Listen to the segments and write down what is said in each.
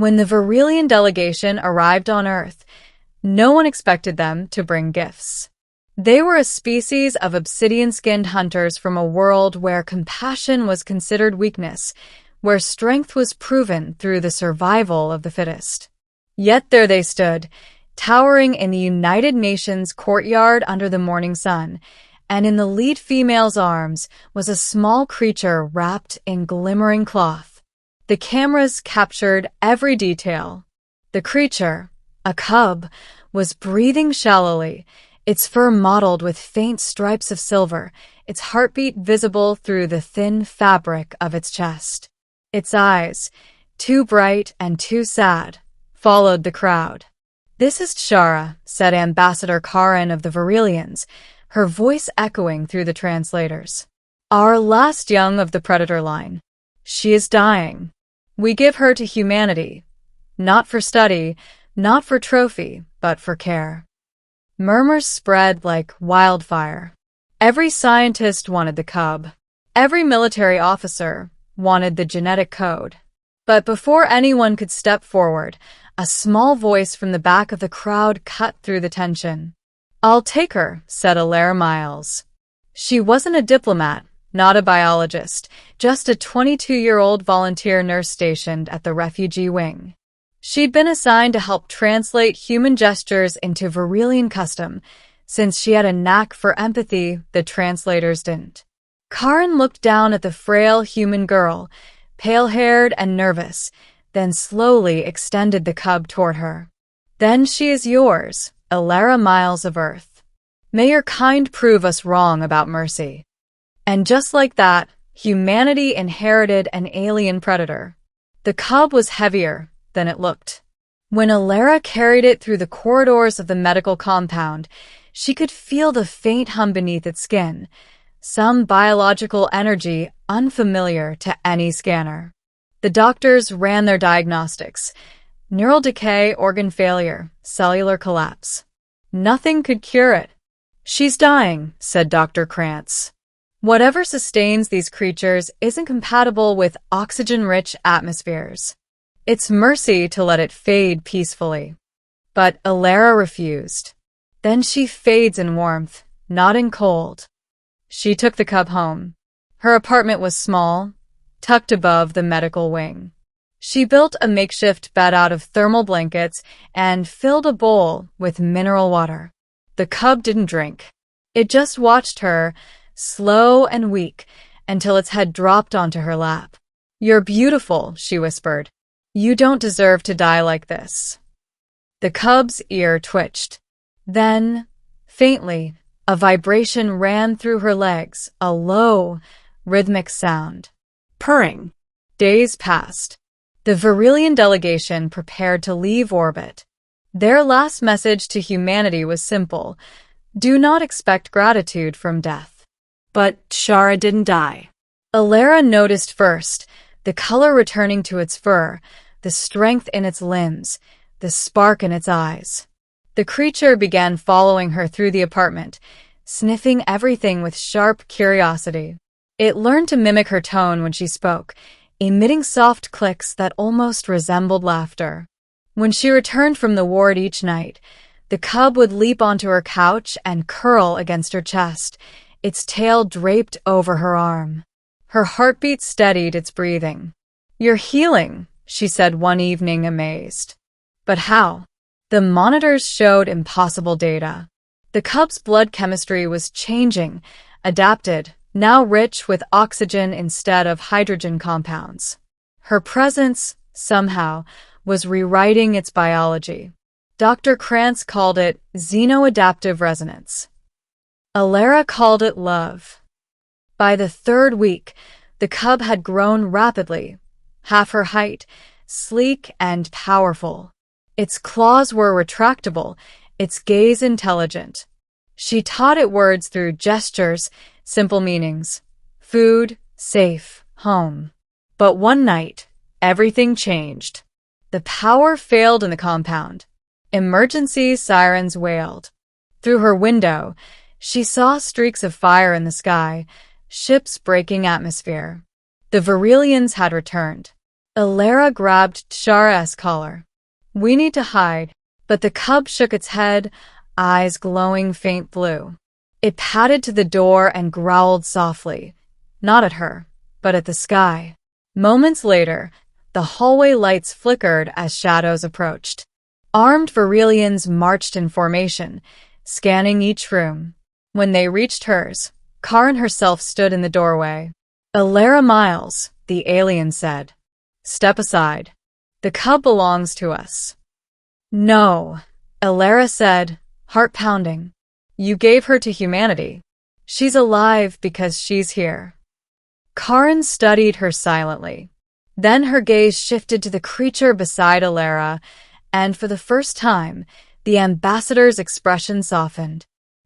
When the Verilian delegation arrived on Earth, no one expected them to bring gifts. They were a species of obsidian-skinned hunters from a world where compassion was considered weakness, where strength was proven through the survival of the fittest. Yet there they stood, towering in the United Nations courtyard under the morning sun, and in the lead female's arms was a small creature wrapped in glimmering cloth. The cameras captured every detail. The creature, a cub, was breathing shallowly, its fur mottled with faint stripes of silver, its heartbeat visible through the thin fabric of its chest. Its eyes, too bright and too sad, followed the crowd. "This is Shara," said Ambassador Karin of the Verilians, her voice echoing through the translators. "Our last young of the predator line. She is dying. We give her to humanity, not for study, not for trophy, but for care." Murmurs spread like wildfire. Every scientist wanted the cub. Every military officer wanted the genetic code. But before anyone could step forward, a small voice from the back of the crowd cut through the tension. "I'll take her," said Alara Miles. She wasn't a diplomat, not a biologist, just a 22-year-old volunteer nurse stationed at the refugee wing. She'd been assigned to help translate human gestures into Verilian custom, since she had a knack for empathy the translators didn't. Karin looked down at the frail human girl, pale-haired and nervous, then slowly extended the cub toward her. "Then she is yours, Alara Miles of Earth. May your kind prove us wrong about mercy." And just like that, humanity inherited an alien predator. The cub was heavier than it looked. When Alara carried it through the corridors of the medical compound, she could feel the faint hum beneath its skin, some biological energy unfamiliar to any scanner. The doctors ran their diagnostics: neural decay, organ failure, cellular collapse. Nothing could cure it. "She's dying," said Dr. Krantz. "Whatever sustains these creatures isn't compatible with oxygen-rich atmospheres. It's mercy to let it fade peacefully." But Alara refused. "Then she fades in warmth, not in cold." She took the cub home. Her apartment was small, tucked above the medical wing. She built a makeshift bed out of thermal blankets and filled a bowl with mineral water. The cub didn't drink. It just watched her, slow and weak, until its head dropped onto her lap. "You're beautiful," she whispered. "You don't deserve to die like this." The cub's ear twitched. Then, faintly, a vibration ran through her legs, a low, rhythmic sound. Purring. Days passed. The Verilian delegation prepared to leave orbit. Their last message to humanity was simple: do not expect gratitude from death. But Shara didn't die. Alara noticed first, the color returning to its fur, the strength in its limbs, the spark in its eyes. The creature began following her through the apartment, sniffing everything with sharp curiosity. It learned to mimic her tone when she spoke, emitting soft clicks that almost resembled laughter. When she returned from the ward each night, the cub would leap onto her couch and curl against her chest, its tail draped over her arm. Her heartbeat steadied its breathing. "You're healing," she said one evening, amazed. But how? The monitors showed impossible data. The cub's blood chemistry was changing, adapted, now rich with oxygen instead of hydrogen compounds. Her presence, somehow, was rewriting its biology. Dr. Krantz called it xenoadaptive resonance. Alara called it love. By the third week, the cub had grown rapidly, half her height, sleek and powerful. Its claws were retractable, its gaze intelligent. She taught it words through gestures, simple meanings: food, safe, home. But one night, everything changed. The power failed in the compound. Emergency sirens wailed. Through her window, she saw streaks of fire in the sky, ships breaking atmosphere. The Verilians had returned. Alara grabbed Shara's collar. "We need to hide." But the cub shook its head, eyes glowing faint blue. It padded to the door and growled softly, not at her, but at the sky. Moments later, the hallway lights flickered as shadows approached. Armed Virilians marched in formation, scanning each room. When they reached hers, Karin herself stood in the doorway. "Alara Miles," the alien said. "Step aside. The cub belongs to us." "No," Alara said, heart pounding. "You gave her to humanity. She's alive because she's here." Karin studied her silently. Then her gaze shifted to the creature beside Alara, and for the first time, the ambassador's expression softened.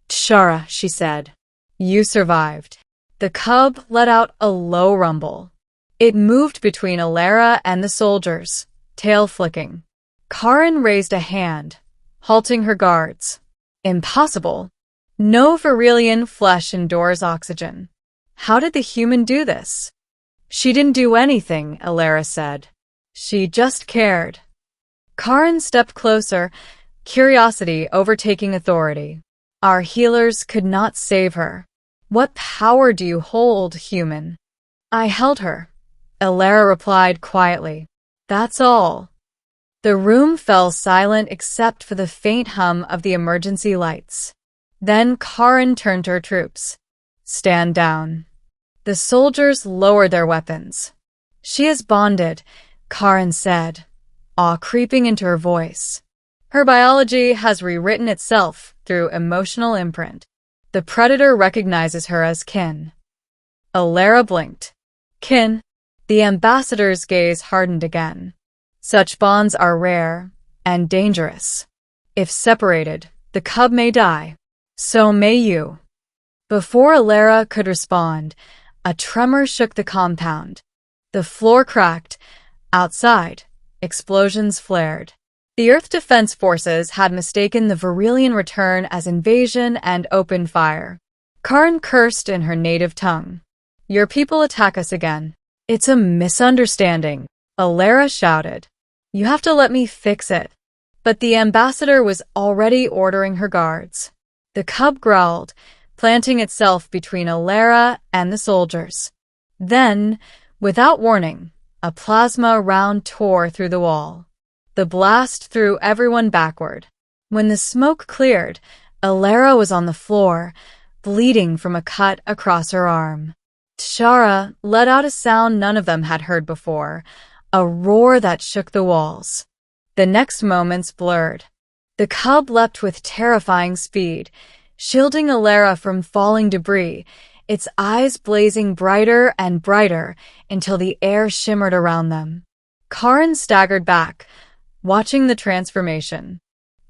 "Shara," she said, "you survived." The cub let out a low rumble. It moved between Alara and the soldiers, tail flicking. Karin raised a hand, halting her guards. "Impossible. No Virilian flesh endures oxygen. How did the human do this?" "She didn't do anything," Alara said. "She just cared." Karin stepped closer, curiosity overtaking authority. "Our healers could not save her. What power do you hold, human?" "I held her," Alara replied quietly. "That's all." The room fell silent except for the faint hum of the emergency lights. Then Karin turned to her troops. "Stand down." The soldiers lowered their weapons. "She is bonded," Karin said, awe creeping into her voice. "Her biology has rewritten itself through emotional imprint. The predator recognizes her as kin." Alara blinked. "Kin?" The ambassador's gaze hardened again. "Such bonds are rare and dangerous. If separated, the cub may die. So may you." Before Alara could respond, a tremor shook the compound. The floor cracked. Outside, explosions flared. The Earth Defense Forces had mistaken the Virilian return as invasion and opened fire. Karin cursed in her native tongue. "Your people attack us again." "It's a misunderstanding," Alara shouted. "You have to let me fix it." But the ambassador was already ordering her guards. The cub growled, planting itself between Alara and the soldiers. Then, without warning, a plasma round tore through the wall. The blast threw everyone backward. When the smoke cleared, Alara was on the floor, bleeding from a cut across her arm. Shara let out a sound none of them had heard before, a roar that shook the walls. The next moments blurred. The cub leapt with terrifying speed, shielding Alara from falling debris, its eyes blazing brighter and brighter until the air shimmered around them. Karin staggered back, watching the transformation.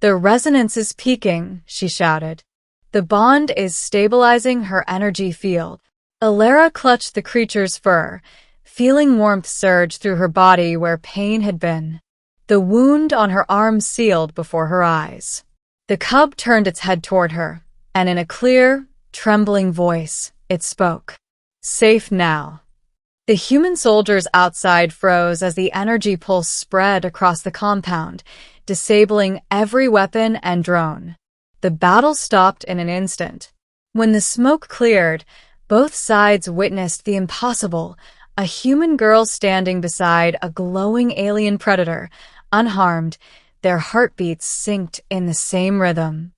"The resonance is peaking," she shouted. "The bond is stabilizing her energy field." Alara clutched the creature's fur, feeling warmth surge through her body where pain had been. The wound on her arm sealed before her eyes. The cub turned its head toward her, and in a clear, trembling voice, it spoke. "Safe now." The human soldiers outside froze as the energy pulse spread across the compound, disabling every weapon and drone. The battle stopped in an instant. When the smoke cleared, both sides witnessed the impossible, a human girl standing beside a glowing alien predator, unharmed, their heartbeats synced in the same rhythm.